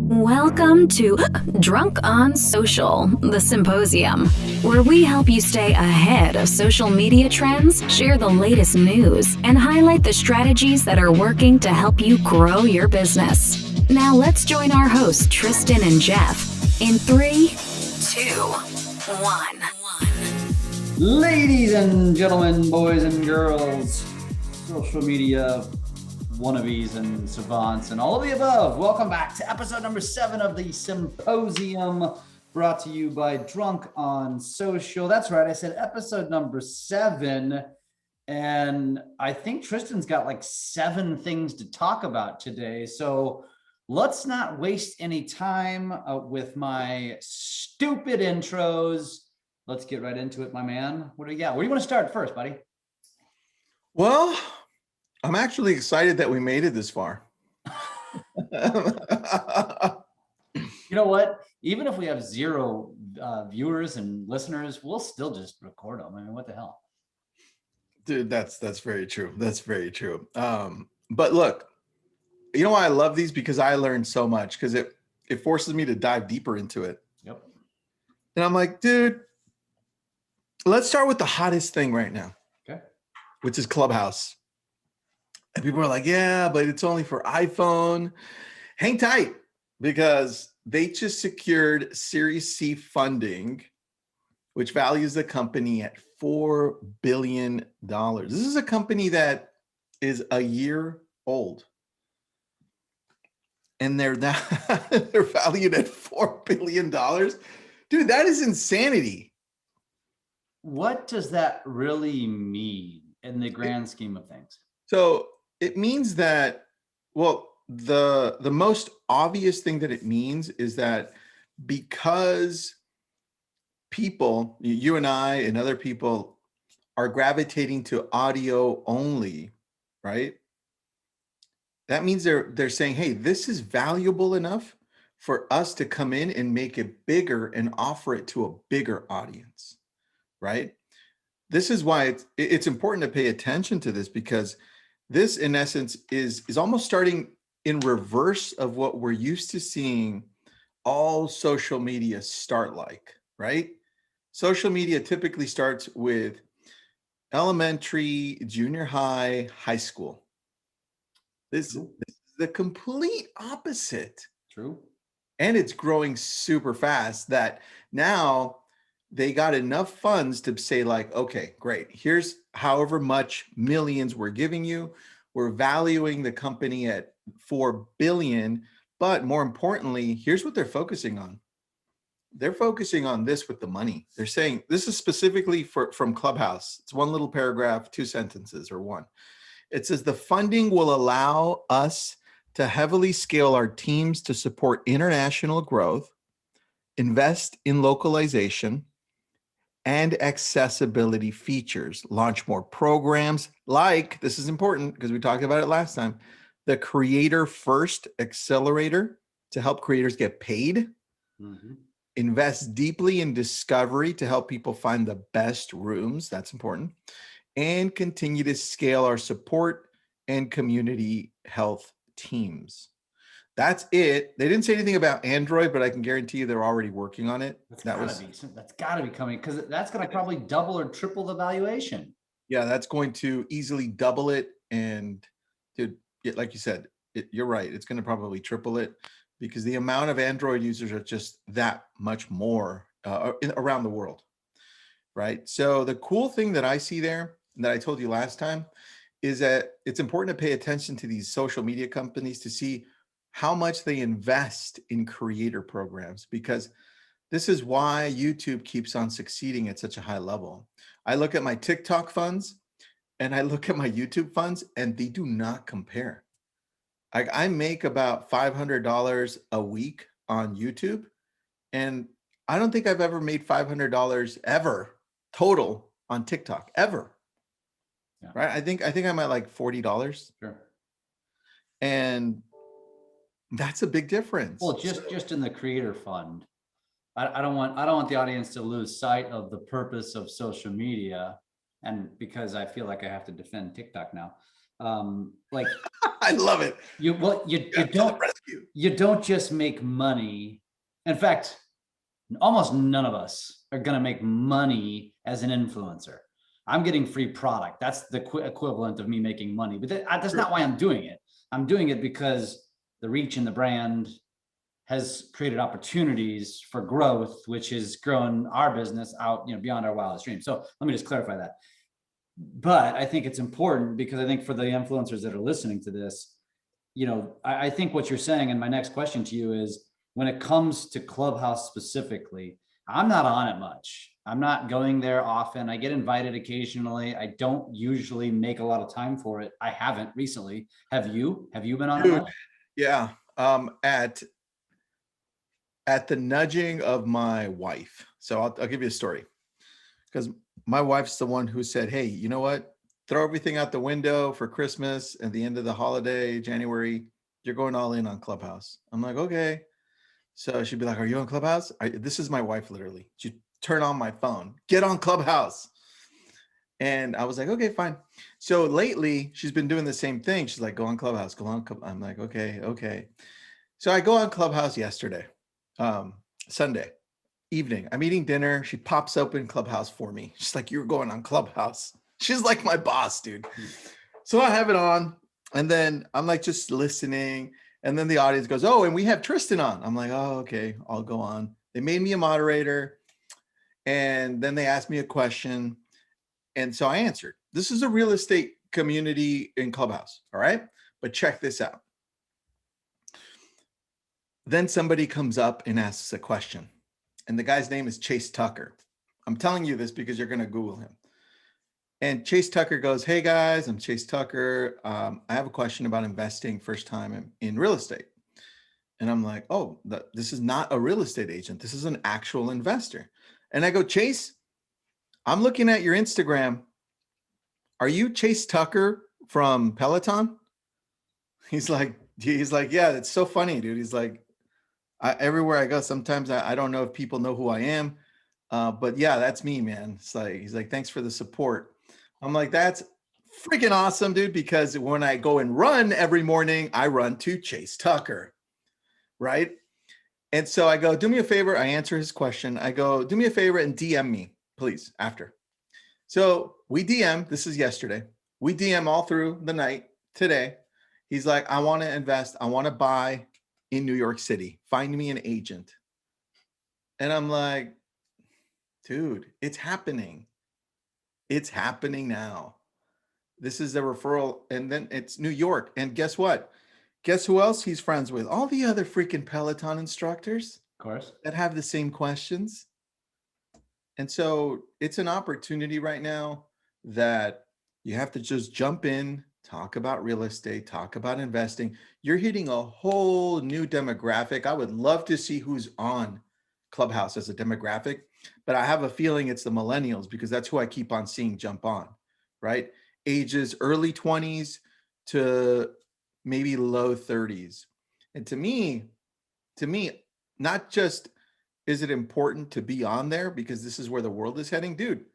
Welcome to Drunk on Social, the Symposium, where we help you stay ahead of social media trends, share the latest news, and highlight the strategies that are working to help you grow your business. Now let's join our hosts, Tristan and Jeff, in 3, 2, 1. Ladies and gentlemen, boys and girls, social media wannabes and savants and all of the above, welcome back to episode number 7 of the Symposium, brought to you by Drunk on Social. That's right, I said episode number 7, and I think Tristan's got like 7 things to talk about today, so let's not waste any time with my stupid intros. Let's get right into it, my man. What do you got? Where do you want to start first, buddy? Well, I'm actually excited that we made it this far. You know what? Even if we have 0 viewers and listeners, we'll still just record them. I mean, what the hell? Dude, that's very true. That's very true. But look, you know why I love these? Because I learned so much, because it forces me to dive deeper into it. Yep. And I'm like, dude, let's start with the hottest thing right now. Okay. Which is Clubhouse. And people are like, yeah, but it's only for iPhone. Hang tight, because they just secured Series C funding, which values the company at $4 billion. This is a company that is a year old. And they're valued at $4 billion. Dude, that is insanity. What does that really mean in the grand scheme of things? So it means that, well, the most obvious thing that it means is that because people, you and I and other people, are gravitating to audio only, right? That means they're saying, hey, this is valuable enough for us to come in and make it bigger and offer it to a bigger audience, right? This is why it's important to pay attention to this, because this, in essence, is almost starting in reverse of what we're used to seeing all social media start like, right? Social media typically starts with elementary, junior high, high school. This is the complete opposite. True. And it's growing super fast that now they got enough funds to say, like, okay, great. Here's however much millions we're giving you. We're valuing the company at $4 billion. But more importantly, here's what they're focusing on. They're focusing on this with the money. They're saying, this is specifically from Clubhouse. It's one little paragraph, 2 sentences, or 1. It says, the funding will allow us to heavily scale our teams to support international growth, invest in localization and accessibility features, launch more programs like, this is important because we talked about it last time, the Creator First Accelerator to help creators get paid, invest deeply in discovery to help people find the best rooms, that's important, and continue to scale our support and community health teams. That's it. They didn't say anything about Android, but I can guarantee you they're already working on it. That's gotta be coming, because that's gonna probably double or triple the valuation. Yeah, that's going to easily double it. And dude, like you said, you're right. It's going to probably triple it, because the amount of Android users are just that much more around the world, right? So the cool thing that I see there, that I told you last time, is that it's important to pay attention to these social media companies to see how much they invest in creator programs, because this is why YouTube keeps on succeeding at such a high level. I look at my TikTok funds and I look at my YouTube funds, and they do not compare. I make about $500 a week on YouTube, and I don't think I've ever made $500 ever total on TikTok ever. Yeah. Right? I think I'm at like $40. Sure. And that's a big difference. Well, just in the creator fund, I don't want the audience to lose sight of the purpose of social media, and because I feel like I have to defend TikTok now. Like I love it. You you don't just make money. In fact, almost none of us are going to make money as an influencer. I'm getting free product. That's the equivalent of me making money, but that's not why I'm doing it. I'm doing it because the reach and the brand has created opportunities for growth, which has grown our business out, beyond our wildest dreams. So let me just clarify that. But I think it's important because I think for the influencers that are listening to this, I think what you're saying, and my next question to you is, when it comes to Clubhouse specifically, I'm not on it much. I'm not going there often. I get invited occasionally. I don't usually make a lot of time for it. I haven't recently. Have you? Have you been on it much? Yeah. At the nudging of my wife. So I'll give you a story, because my wife's the one who said, hey, you know what? Throw everything out the window for Christmas and the end of the holiday, January. You're going all in on Clubhouse. I'm like, okay. So she'd be like, are you on Clubhouse? This is my wife, literally. She'd turn on my phone, get on Clubhouse. And I was like, okay, fine. So lately, she's been doing the same thing. She's like, go on Clubhouse, go on. I'm like, okay. So I go on Clubhouse yesterday, Sunday evening. I'm eating dinner. She pops open Clubhouse for me. She's like, you're going on Clubhouse. She's like my boss, dude. So I have it on, and then I'm like just listening. And then the audience goes, oh, and we have Tristan on. I'm like, oh, okay, I'll go on. They made me a moderator, and then they asked me a question. And so I answered. This is a real estate community in Clubhouse, all right? But check this out. Then somebody comes up and asks a question. And the guy's name is Chase Tucker. I'm telling you this because you're going to Google him. And Chase Tucker goes, hey guys, I'm Chase Tucker. I have a question about investing first time in real estate. And I'm like, oh, this is not a real estate agent. This is an actual investor. And I go, Chase, I'm looking at your Instagram. Are you Chase Tucker from Peloton? He's like, yeah, it's so funny, dude. He's like, everywhere I go, sometimes I don't know if people know who I am. But yeah, that's me, man. It's like, he's like, thanks for the support. I'm like, that's freaking awesome, dude. Because when I go and run every morning, I run to Chase Tucker. Right. And so I go, do me a favor. I answer his question. I go, do me a favor and DM me, please, after. So we DM, this is yesterday. We DM all through the night today. He's like, I want to invest. I want to buy in New York City. Find me an agent. And I'm like, dude, it's happening. It's happening now. This is a referral. And then it's New York. And guess what? Guess who else he's friends with? All the other freaking Peloton instructors. Of course. That have the same questions. And so it's an opportunity right now that you have to just jump in, talk about real estate, talk about investing. You're hitting a whole new demographic. I would love to see who's on Clubhouse as a demographic, but I have a feeling it's the millennials because that's who I keep on seeing jump on, right? Ages early 20s to maybe low 30s. And to me, not just is it important to be on there because this is where the world is heading, dude.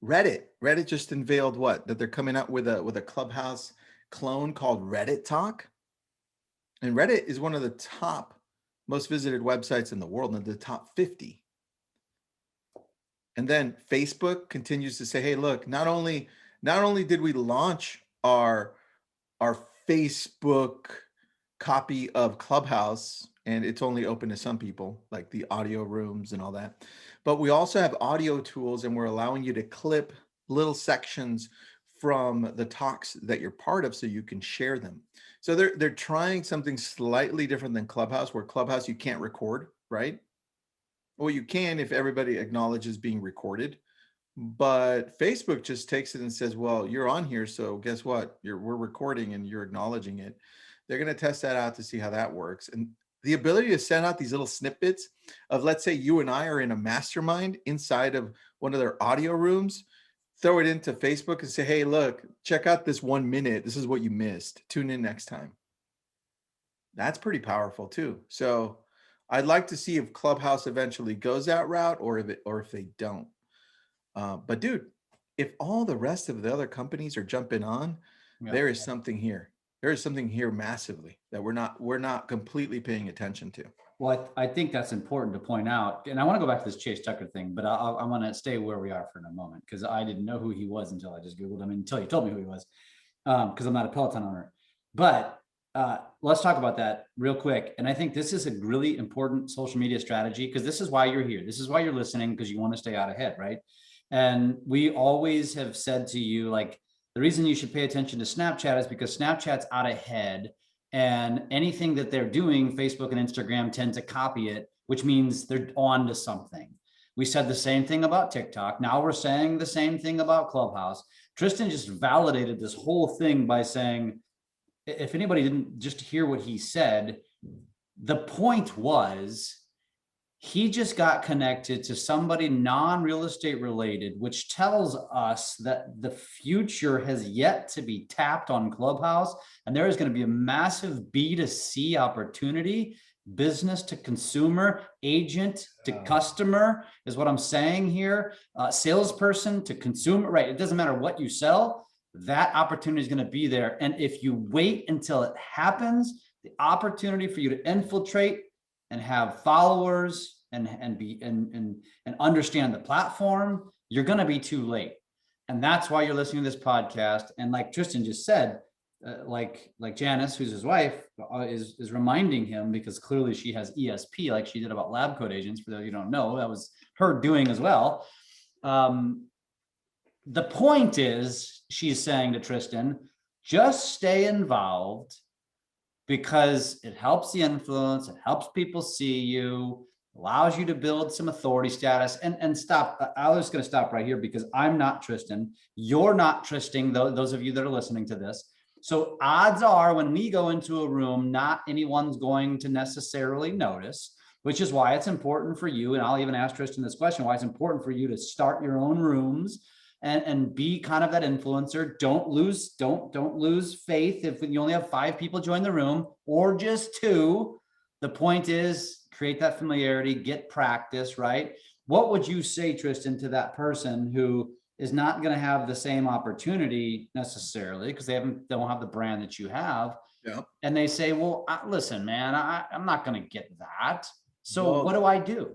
Reddit just unveiled that they're coming out with a Clubhouse clone called Reddit Talk. And Reddit is one of the top most visited websites in the world, in the top 50. And then Facebook continues to say, hey, look, not only did we launch our Facebook copy of Clubhouse, and it's only open to some people, like the audio rooms and all that, but we also have audio tools, and we're allowing you to clip little sections from the talks that you're part of so you can share them. So they're trying something slightly different than Clubhouse, where Clubhouse you can't record, right? Well, you can if everybody acknowledges being recorded. But Facebook just takes it and says, well, you're on here, so guess what? We're recording and you're acknowledging it. They're going to test that out to see how that works. And the ability to send out these little snippets of, let's say you and I are in a mastermind inside of one of their audio rooms, throw it into Facebook and say, hey, look, check out this 1 minute. This is what you missed. Tune in next time. That's pretty powerful too. So I'd like to see if Clubhouse eventually goes that route or if they don't. But dude, if all the rest of the other companies are jumping on, there is something here. there is something here massively that we're not completely paying attention to. Well, I think that's important to point out. And I want to go back to this Chase Tucker thing, but I want to stay where we are for a moment, because I didn't know who he was until I just Googled him, until you told me who he was, because I'm not a Peloton owner. But let's talk about that real quick. And I think this is a really important social media strategy, because this is why you're here. This is why you're listening, because you want to stay out ahead, right? And we always have said to you, like, the reason you should pay attention to Snapchat is because Snapchat's out ahead, and anything that they're doing, Facebook and Instagram tend to copy it, which means they're on to something. We said the same thing about TikTok. Now we're saying the same thing about Clubhouse. Tristan just validated this whole thing by saying, if anybody didn't just hear what he said, the point was, he just got connected to somebody non-real estate related, which tells us that the future has yet to be tapped on Clubhouse. And there is going to be a massive B2C opportunity, business to consumer, agent to customer is what I'm saying here. Salesperson to consumer, right? It doesn't matter what you sell, that opportunity is going to be there. And if you wait until it happens, the opportunity for you to infiltrate and have followers and understand the platform, you're going to be too late. And that's why you're listening to this podcast. And like Tristan just said, like Janice, who's his wife, is reminding him, because clearly she has ESP, like she did about lab code agents. For those you don't know, that was her doing as well. The point is, she's saying to Tristan, just stay involved, because it helps the influence, it helps people see you, allows you to build some authority status. And stop. I was going to stop right here, because I'm not Tristan. You're not Tristan, those of you that are listening to this. So odds are, when we go into a room, not anyone's going to necessarily notice, which is why it's important for you. And I'll even ask Tristan this question, why it's important for you to start your own rooms and be kind of that influencer. Don't lose faith if you only have 5 people join the room, or just 2. The point is, create that familiarity, get practice, right? What would you say, Tristan, to that person who is not going to have the same opportunity necessarily, because they don't have the brand that you have? Yeah. And they say, well, listen, man, I'm not going to get that. So what do I do?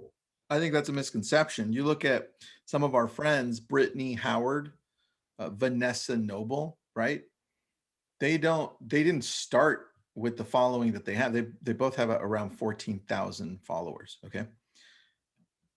I think that's a misconception. You look at some of our friends, Brittany Howard, Vanessa Noble, right? They didn't start with the following that they have. They both have around 14,000 followers. Okay.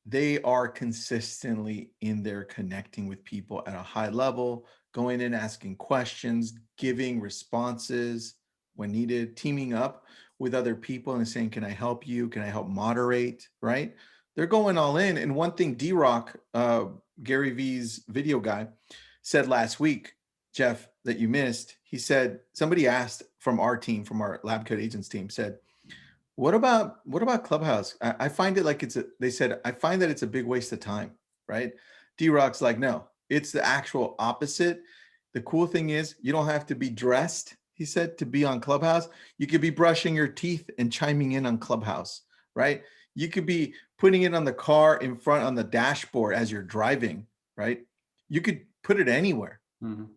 They are consistently in there connecting with people at a high level, going in, asking questions, giving responses when needed, teaming up with other people and saying, can I help you? Can I help moderate? Right? They're going all in. And one thing D-Rock, Gary V's video guy, said last week, Jeff, that you missed, he said, somebody asked from our team, from our Lab Code Agents team, said, what about Clubhouse? I find it like they said, I find that it's a big waste of time, right? D-Rock's like, no, it's the actual opposite. The cool thing is, you don't have to be dressed, he said, to be on Clubhouse. You could be brushing your teeth and chiming in on Clubhouse, right? You could be putting it on the car in front on the dashboard as you're driving, right? You could put it anywhere, in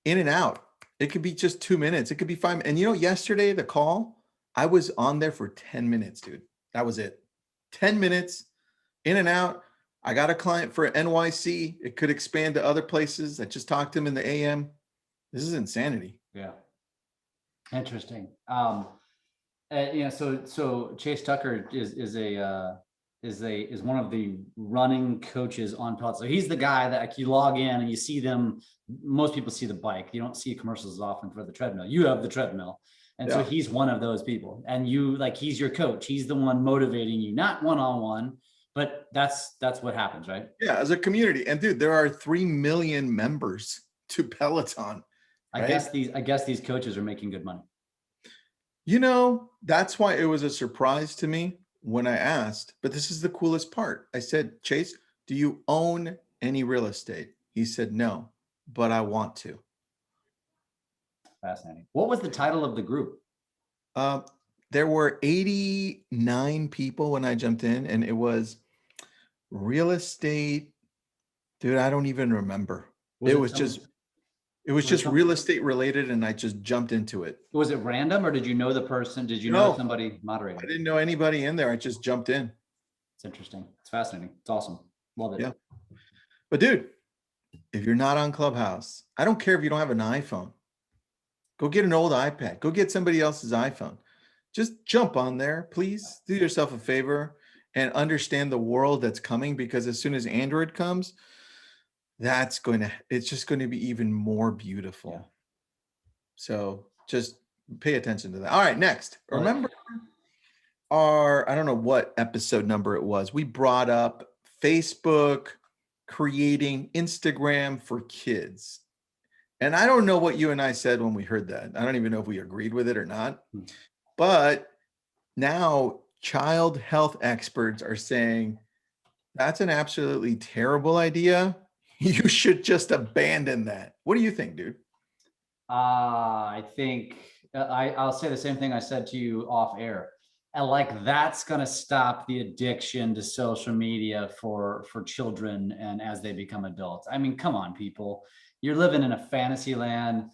and out. It could be just 2 minutes. It could be 5. And yesterday, the call, I was on there for 10 minutes, dude. That was it. 10 minutes, in and out. I got a client for NYC. It could expand to other places. I just talked to him in the AM. This is insanity. Yeah. Interesting. So Chase Tucker is one of the running coaches on Pfitzer. So he's the guy that, like, you log in and you see them. Most people see the bike. You don't see commercials as often for the treadmill. You have the treadmill. And so he's one of those people. And he's your coach. He's the one motivating you, not one-on-one, but that's what happens, right? Yeah, as a community. And dude, there are 3 million members to Peloton. Right? I guess these coaches are making good money. That's why it was a surprise to me when I asked, but this is the coolest part. I said, Chase, do you own any real estate? He said, no, but I want to. Fascinating. What was the title of the group? There were 89 people when I jumped in, and it was real estate. Dude, I don't even remember. It was just It was just real estate related, and I just jumped into it. Was it random, or did you know the person? Did you know somebody moderating? I didn't know anybody in there. I just jumped in. It's interesting. It's fascinating. It's awesome. Love it. Yeah. But dude, if you're not on Clubhouse, I don't care if you don't have an iPhone. Go get an old iPad. Go get somebody else's iPhone. Just jump on there, please. Do yourself a favor and understand the world that's coming, because as soon as Android comes, it's just going to be even more beautiful. Yeah. So just pay attention to that. All right, next. Remember I don't know what episode number it was. We brought up Facebook creating Instagram for kids. And I don't know what you and I said when we heard that. I don't even know if we agreed with it or not. But now child health experts are saying that's an absolutely terrible idea. You should just abandon that. What do you think, dude? I think I'll say the same thing I said to you off air. Like, that's going to stop the addiction to social media for children and as they become adults. I mean, come on, people. You're living in a fantasy land.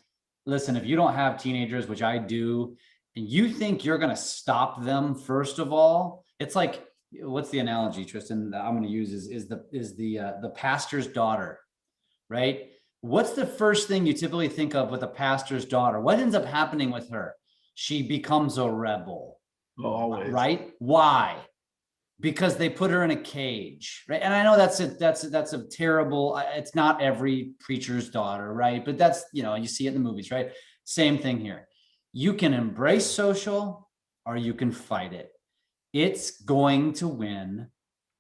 Listen, if you don't have teenagers, which I do, and you think you're going to stop them, first of all, it's like, what's the analogy, Tristan, that I'm going to use is the pastor's daughter, right? What's the first thing you typically think of with a pastor's daughter? What ends up happening with her? She becomes a rebel. Always. Right? Why? Because they put her in a cage, right? And I know that's a terrible, it's not every preacher's daughter, right? But that's, you see it in the movies, right? Same thing here. You can embrace social or you can fight it. It's going to win.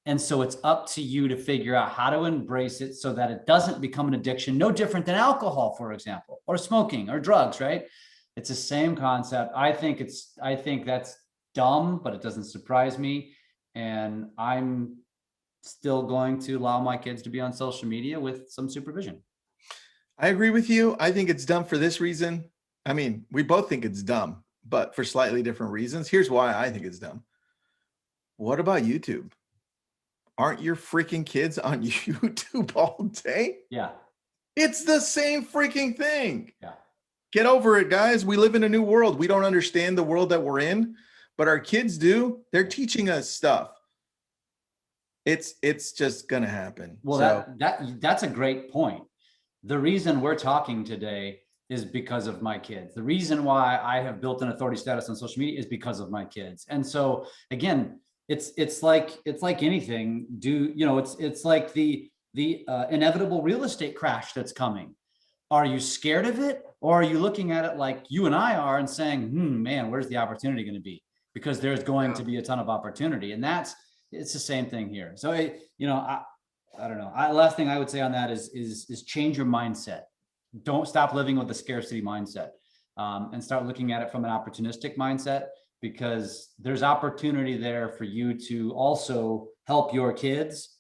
And so it's up to you to figure out how to embrace it so that it doesn't become an addiction, no different than alcohol, for example, or smoking or drugs, right? It's the same concept. I think that's dumb, but it doesn't surprise me. And I'm still going to allow my kids to be on social media with some supervision. I agree with you. I think it's dumb for this reason. I mean, we both think it's dumb, but for slightly different reasons. Here's why I think it's dumb. What about YouTube? Aren't your freaking kids on YouTube all day? Yeah. It's the same freaking thing. Yeah. Get over it, guys. We live in a new world. We don't understand the world that we're in, but our kids do. They're teaching us stuff. It's just gonna happen. Well, so that's a great point. The reason we're talking today is because of my kids. The reason why I have built an authority status on social media is because of my kids. And so again, it's like anything. It's like the inevitable real estate crash that's coming. Are you scared of it, or are you looking at it like you and I are and saying, man, where's the opportunity going to be? Because there's going to be a ton of opportunity, and it's the same thing here. So I don't know. Last thing I would say on that is change your mindset. Don't stop living with the scarcity mindset, and start looking at it from an opportunistic mindset, because there's opportunity there for you to also help your kids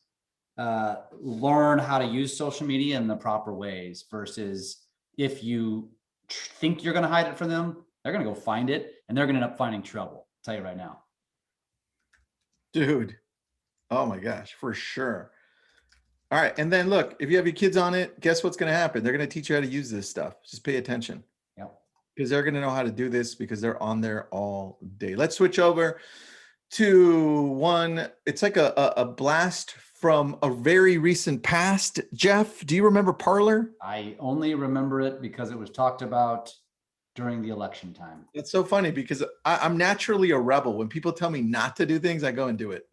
learn how to use social media in the proper ways, versus if you think you're going to hide it from them, they're going to go find it and they're going to end up finding trouble. I'll tell you right now. Dude. Oh my gosh, for sure. All right. And then look, if you have your kids on it, guess what's going to happen? They're going to teach you how to use this stuff. Just pay attention. Yep. Because they're going to know how to do this because they're on there all day. Let's switch over to one. It's like a blast from a very recent past. Jeff, do you remember Parlor? I only remember it because it was talked about during the election time. It's so funny because I'm naturally a rebel. When people tell me not to do things, I go and do it.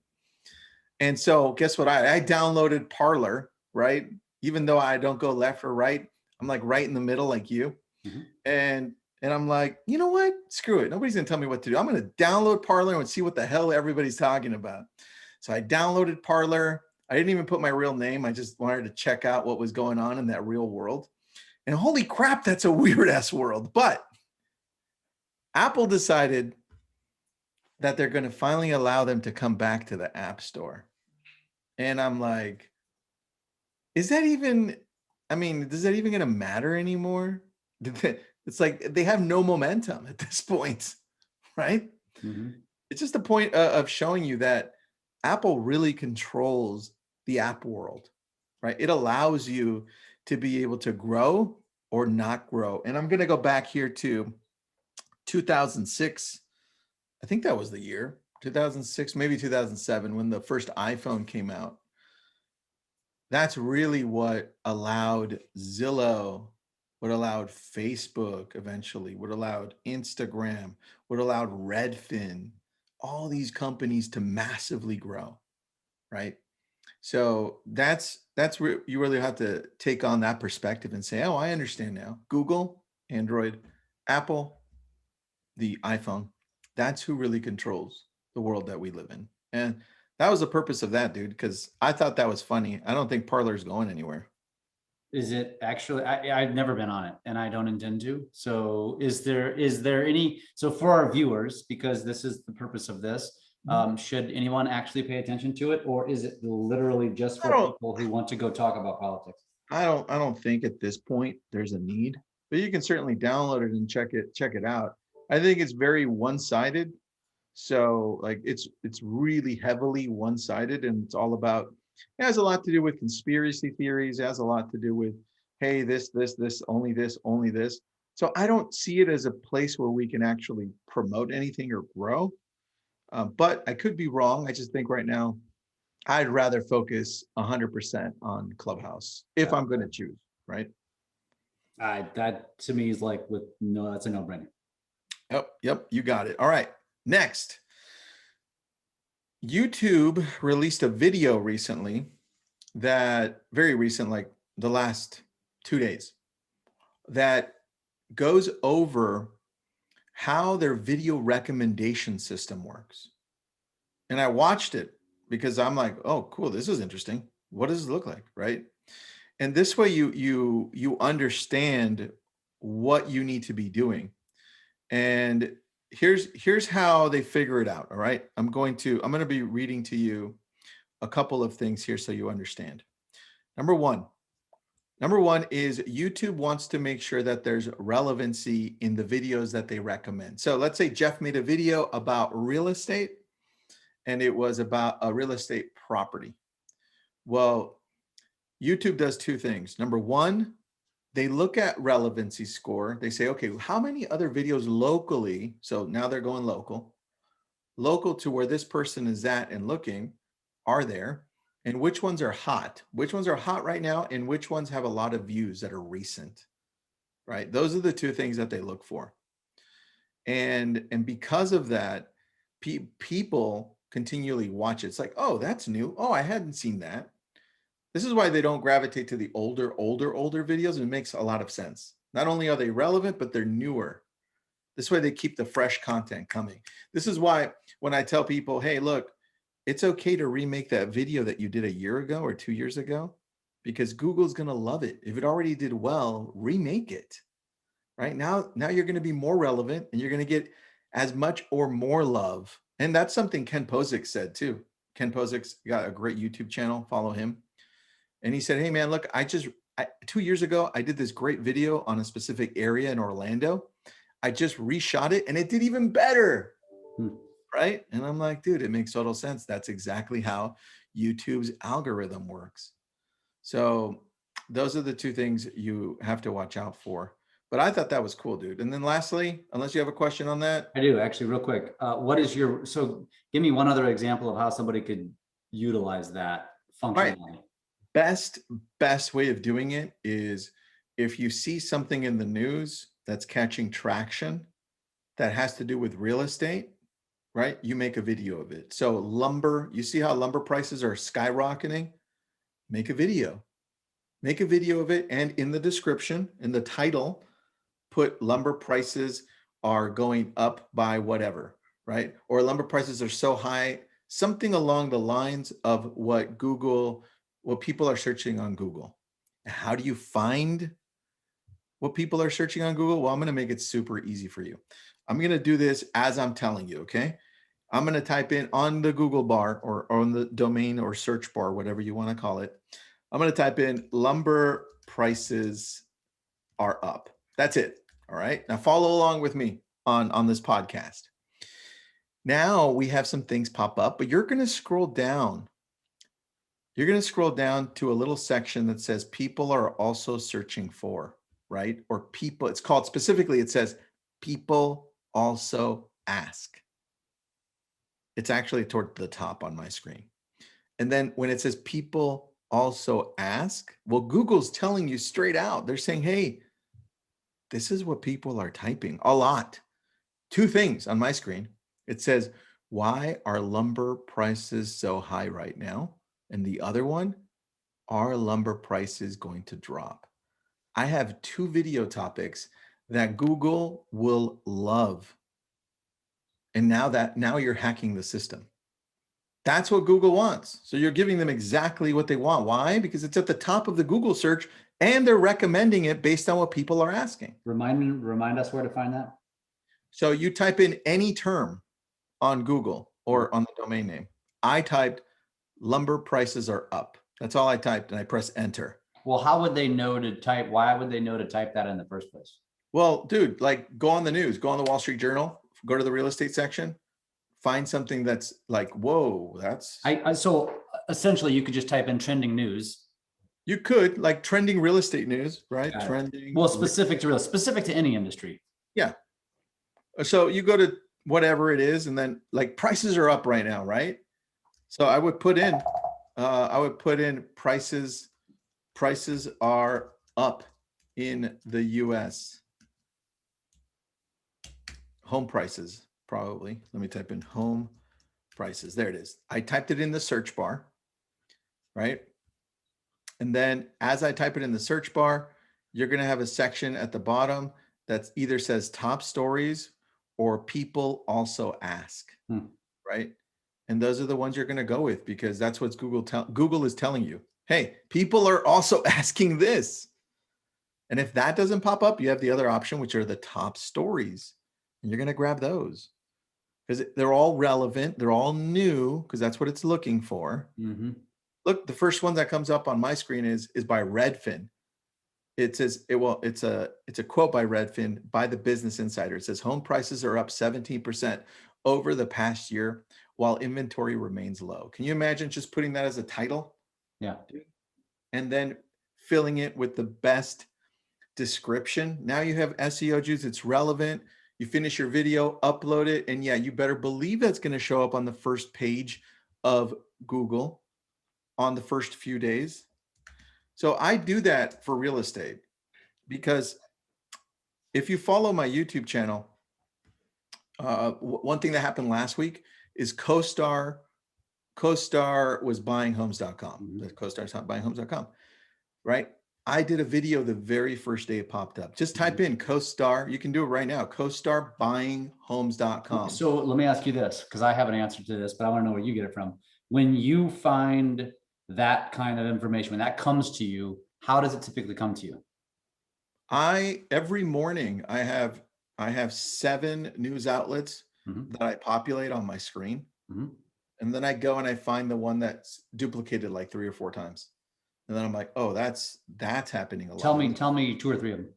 And so guess what? I downloaded Parlor, right? Even though I don't go left or right, I'm like right in the middle like you. Mm-hmm. And I'm like, you know what? Screw it. Nobody's going to tell me what to do. I'm going to download Parlor and see what the hell everybody's talking about. So I downloaded Parlor. I didn't even put my real name. I just wanted to check out what was going on in that real world. And holy crap, that's a weird ass world. But Apple decided that they're going to finally allow them to come back to the App Store. And I'm like, is that even, is that even going to matter anymore? It's like they have no momentum at this point, right? Mm-hmm. It's just a point of showing you that Apple really controls the app world, right? It allows you to be able to grow or not grow. And I'm going to go back here to 2006. I think that was the year, 2006, maybe 2007, when the first iPhone came out. That's really what allowed Zillow, what allowed Facebook eventually, what allowed Instagram, what allowed Redfin, all these companies to massively grow, right? So that's where you really have to take on that perspective and say, oh, I understand now. Google, Android, Apple, the iPhone, that's who really controls the world that we live in. And that was the purpose of that, dude, because I thought that was funny. I don't think Parlor is going anywhere. Is it actually? I've never been on it, and I don't intend to. So, is there any? So, for our viewers, because this is the purpose of this, should anyone actually pay attention to it, or is it literally just for people who want to go talk about politics? I don't think at this point there's a need, but you can certainly download it and check it out. I think it's very one-sided. So like it's really heavily one-sided, and it's all about, it has a lot to do with conspiracy theories, it has a lot to do with, hey, this, only this, only this. So I don't see it as a place where we can actually promote anything or grow. But I could be wrong. I just think right now I'd rather focus 100% on Clubhouse if I'm going to choose, right? That to me is like that's a no-brainer. Yep, you got it. All right. Next, YouTube released a video recently, that very recent, like the last 2 days, that goes over how their video recommendation system works. And I watched it because I'm like, oh, cool, this is interesting. What does it look like, right? And this way you understand what you need to be doing. And here's how they figure it out. All right. I'm going to be reading to you a couple of things here so you understand. Number one is YouTube wants to make sure that there's relevancy in the videos that they recommend. So let's say Jeff made a video about real estate, and it was about a real estate property. Well, YouTube does two things. Number one, they look at relevancy score. They say, okay, how many other videos locally? So now they're going local to where this person is at and looking, are there? And which ones are hot? Which ones are hot right now? And which ones have a lot of views that are recent, right? Those are the two things that they look for. And because of that, people continually watch it. It's like, oh, that's new. Oh, I hadn't seen that. This is why they don't gravitate to the older videos. And it makes a lot of sense. Not only are they relevant, but they're newer. This way they keep the fresh content coming. This is why when I tell people, hey, look, it's okay to remake that video that you did a year ago or 2 years ago, because Google's going to love it. If it already did well, remake it. Right now you're going to be more relevant, and you're going to get as much or more love. And that's something Ken Posick said too. Ken Posick's got a great YouTube channel. Follow him. And he said, hey man, look, 2 years ago, I did this great video on a specific area in Orlando. I just reshot it and it did even better. Right? And I'm like, dude, it makes total sense. That's exactly how YouTube's algorithm works. So those are the two things you have to watch out for. But I thought that was cool, dude. And then lastly, unless you have a question on that. I do, actually, real quick. So give me one other example of how somebody could utilize that functionality. Right. Best way of doing it is, if you see something in the news that's catching traction that has to do with real estate, right? You make a video of it. So lumber, you see how lumber prices are skyrocketing? Make a video. Make a video of it, and in the description, in the title, put lumber prices are going up by whatever, right? Or lumber prices are so high, something along the lines of what people are searching on Google. How do you find what people are searching on Google? Well, I'm going to make it super easy for you. I'm going to do this as I'm telling you, okay? I'm going to type in on the Google bar, or on the domain or search bar, whatever you want to call it. I'm going to type in lumber prices are up. That's it. All right. Now follow along with me on this podcast. Now we have some things pop up, but you're going to scroll down. You're going to scroll down to a little section that says people are also searching for. right? Or people, it's called specifically, it says people also ask. It's actually toward the top on my screen. And then when it says people also ask, well, Google's telling you straight out, they're saying, hey, this is what people are typing a lot. Two things on my screen. It says, why are lumber prices so high right now? And the other one, are lumber prices going to drop? I have two video topics that Google will love. And now you're hacking the system. That's what Google wants. So you're giving them exactly what they want. Why? Because it's at the top of the Google search and they're recommending it based on what people are asking. Remind us where to find that. So you type in any term on Google or on the domain name. I typed lumber prices are up. That's all I typed, and I press enter. Well, how would they know to type? Why would they know to type that in the first place? Well, dude, like go on the news, go on the Wall Street Journal, go to the real estate section, find something that's like, whoa, that's. So essentially you could just type in trending news. You could, like trending real estate news, right? Trending. Well, specific to any industry. Yeah. So you go to whatever it is, and then like prices are up right now, right? So I would put in prices are up in the US. Home prices, probably. Let me type in home prices. There it is. I typed it in the search bar, right? And then as I type it in the search bar, you're going to have a section at the bottom that either says top stories or people also ask, right? And those are the ones you're going to go with because that's what Google is telling you. Hey, people are also asking this. And if that doesn't pop up, you have the other option, which are the top stories. And you're going to grab those because they're all relevant. They're all new because that's what it's looking for. Mm-hmm. Look, the first one that comes up on my screen is by Redfin. It says, it's a quote by Redfin by the Business Insider. It says home prices are up 17% over the past year while inventory remains low. Can you imagine just putting that as a title? Yeah. And then filling it with the best description. Now you have SEO juice. It's relevant. You finish your video, upload it, and yeah, you better believe that's going to show up on the first page of Google on the first few days. So I do that for real estate because if you follow my YouTube channel, one thing that happened last week is CoStar was buying homes.com. CoStar's not buying homes.com, right? I did a video the very first day it popped up. Just type in CoStar. You can do it right now. CoStar buying homes.com. So let me ask you this, because I have an answer to this, but I want to know where you get it from. When you find that kind of information, when that comes to you, how does it typically come to you? Every morning I have 7 news outlets that I populate on my screen. And then I go and I find the one that's duplicated like 3 or 4 times. And then I'm like, oh, that's happening a lot. Tell me 2 or 3 of them.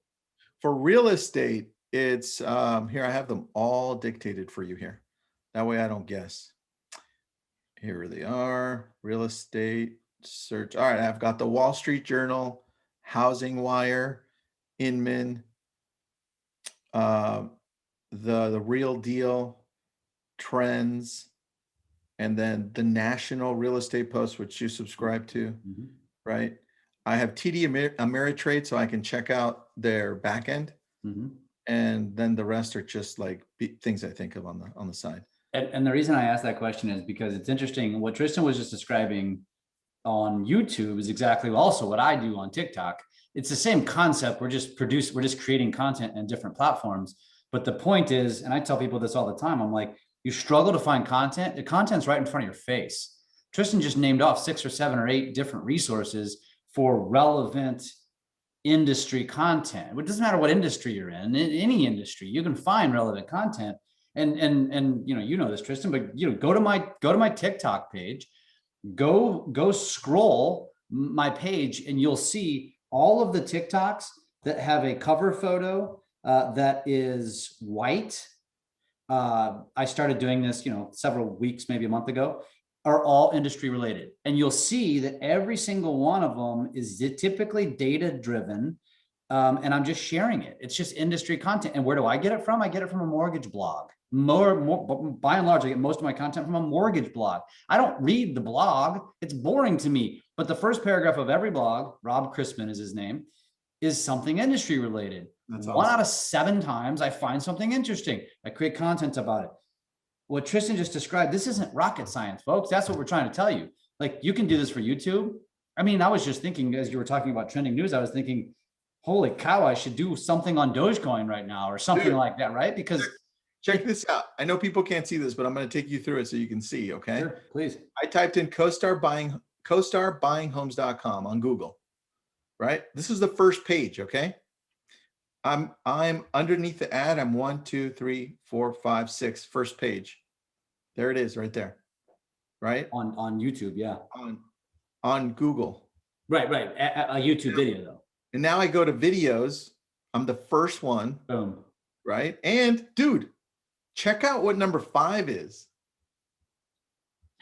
For real estate, it's here. I have them all dictated for you here. That way I don't guess. Here they are. Real estate search. All right, I've got the Wall Street Journal, Housing Wire, Inman, the Real Deal, Trends, and then the National Real Estate Post, which you subscribe to, right? I have TD Ameritrade, so I can check out their back end, and then the rest are just like things I think of on the side. And the reason I asked that question is because it's interesting. What Tristan was just describing on YouTube is exactly also what I do on TikTok. It's the same concept. We're just creating content in different platforms. But the point is, and I tell people this all the time, I'm like, you struggle to find content. The content's right in front of your face. Tristan just named off 6 or 7 or 8 different resources for relevant industry content. It doesn't matter what industry you're in any industry, you can find relevant content. And you know this, Tristan, but go to my TikTok page, go scroll my page, and you'll see all of the TikToks that have a cover photo that is white. I started doing this, several weeks, maybe a month ago, are all industry related. And you'll see that every single one of them is typically data driven, and I'm just sharing it. It's just industry content. And where do I get it from? I get it from a mortgage blog. More, by and large, I get most of my content from a mortgage blog. I don't read the blog. It's boring to me. But the first paragraph of every blog, Rob Chrisman is his name, is something industry related. That's One awesome. out of 7 times I find something interesting. I create content about it. What Tristan just described, this isn't rocket science, folks. That's what we're trying to tell you. Like, you can do this for YouTube. I mean, I was just thinking, as you were talking about trending news, I was thinking, holy cow, I should do something on Dogecoin right now or something like that, right? Because check this out. I know people can't see this, but I'm going to take you through it so you can see, okay? Sure, please. I typed in costar buyinghomes.com on Google, right? This is the first page, okay? I'm underneath the ad. I'm 1, 2, 3, 4, 5, 6, first page. There it is right there, right? On YouTube, yeah. On Google. Right. A YouTube video though. And now I go to videos. I'm the first one. Boom. Right? And dude, check out what number 5 is.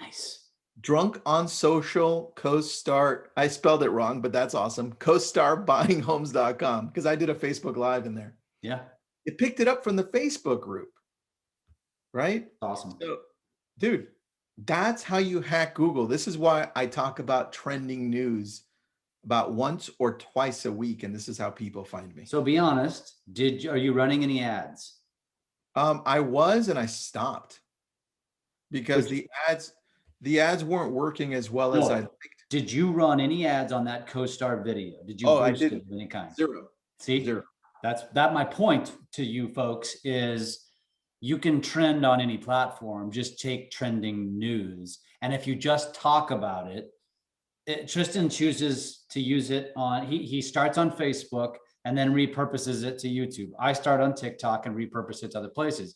Nice. Drunk on social CoStar. I spelled it wrong, but that's awesome. CoStarBuyingHomes.com, because I did a Facebook Live in there. Yeah. It picked it up from the Facebook group. Right? Awesome. So, dude, that's how you hack Google. This is why I talk about trending news about once or twice a week, and this is how people find me. So be honest, are you running any ads? I was, and I stopped because the ads weren't working as well as I liked. Did you run any ads on that CoStar video? Did you boost it of any kind? Zero. See, Zero. That's my point to you folks is you can trend on any platform, just take trending news. And if you just talk about it, Tristan chooses to use it on, he starts on Facebook and then repurposes it to YouTube. I start on TikTok and repurpose it to other places.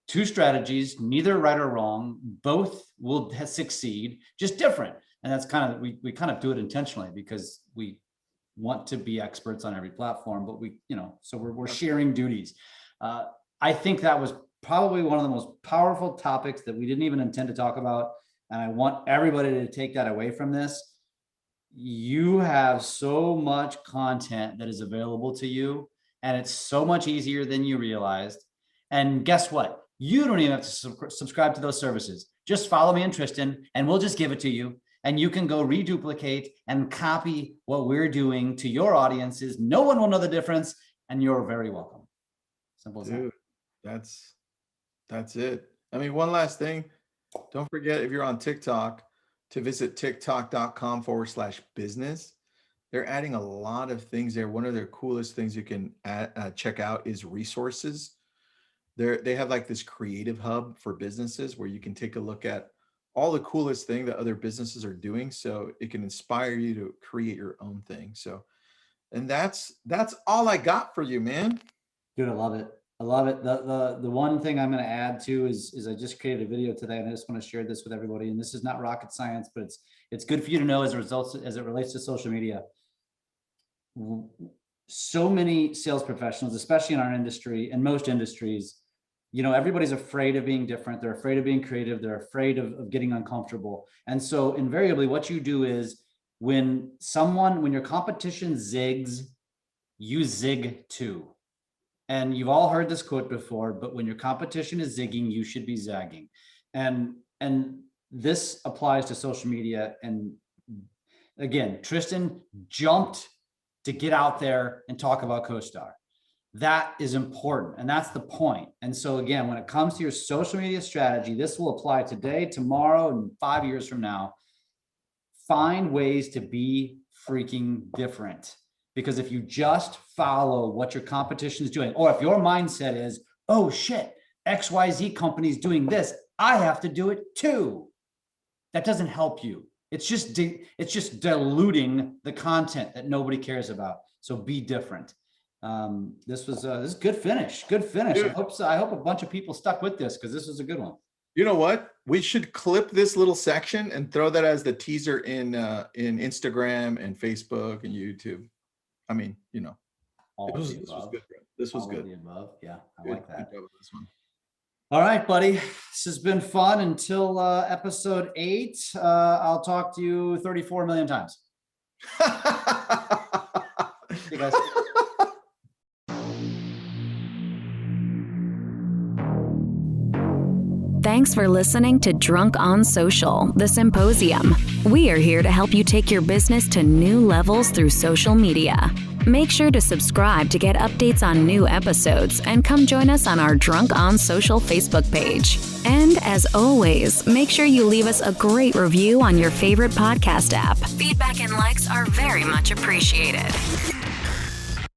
2 strategies, neither right or wrong, both will succeed, just different. And that's kind of, we kind of do it intentionally because we want to be experts on every platform, but so we're sharing duties. I think that was probably one of the most powerful topics that we didn't even intend to talk about. And I want everybody to take that away from this. You have so much content that is available to you, and it's so much easier than you realized. And guess what? You don't even have to subscribe to those services. Just follow me and Tristan, and we'll just give it to you. And you can go reduplicate and copy what we're doing to your audiences. No one will know the difference, and you're very welcome. Simple as that. That's it. I mean, one last thing. Don't forget, if you're on TikTok, to visit tiktok.com/business. They're adding a lot of things there. One of their coolest things you can check out is resources. They have like this creative hub for businesses where you can take a look at all the coolest thing that other businesses are doing. So it can inspire you to create your own thing. So, and that's all I got for you, man. Dude, I love it. I love it. The one thing I'm going to add to is I just created a video today, and I just want to share this with everybody. And this is not rocket science, but it's good for you to know as it relates to social media. So many sales professionals, especially in our industry and most industries, everybody's afraid of being different. They're afraid of being creative. They're afraid of getting uncomfortable. And so invariably what you do is when your competition zigs, you zig too. And you've all heard this quote before, but when your competition is zigging, you should be zagging. And this applies to social media. And again, Tristan jumped to get out there and talk about CoStar. That is important. And that's the point. And so again, when it comes to your social media strategy, this will apply today, tomorrow, and 5 years from now. Find ways to be freaking different. Because if you just follow what your competition is doing, or if your mindset is, oh shit, XYZ company is doing this, I have to do it too. That doesn't help you. It's just diluting the content that nobody cares about. So be different. This is good finish. Good finish. Dude. I hope a bunch of people stuck with this because this was a good one. You know what? We should clip this little section and throw that as the teaser in Instagram and Facebook and YouTube. I mean, this was good. This was good. All of the above. Yeah, I Good. like that. Good job with this one. All right, buddy. This has been fun until episode 8. I'll talk to you 34 million times. See you guys. Thanks for listening to Drunk on Social, the Symposium. We are here to help you take your business to new levels through social media. Make sure to subscribe to get updates on new episodes and come join us on our Drunk on Social Facebook page. And as always, make sure you leave us a great review on your favorite podcast app. Feedback and likes are very much appreciated.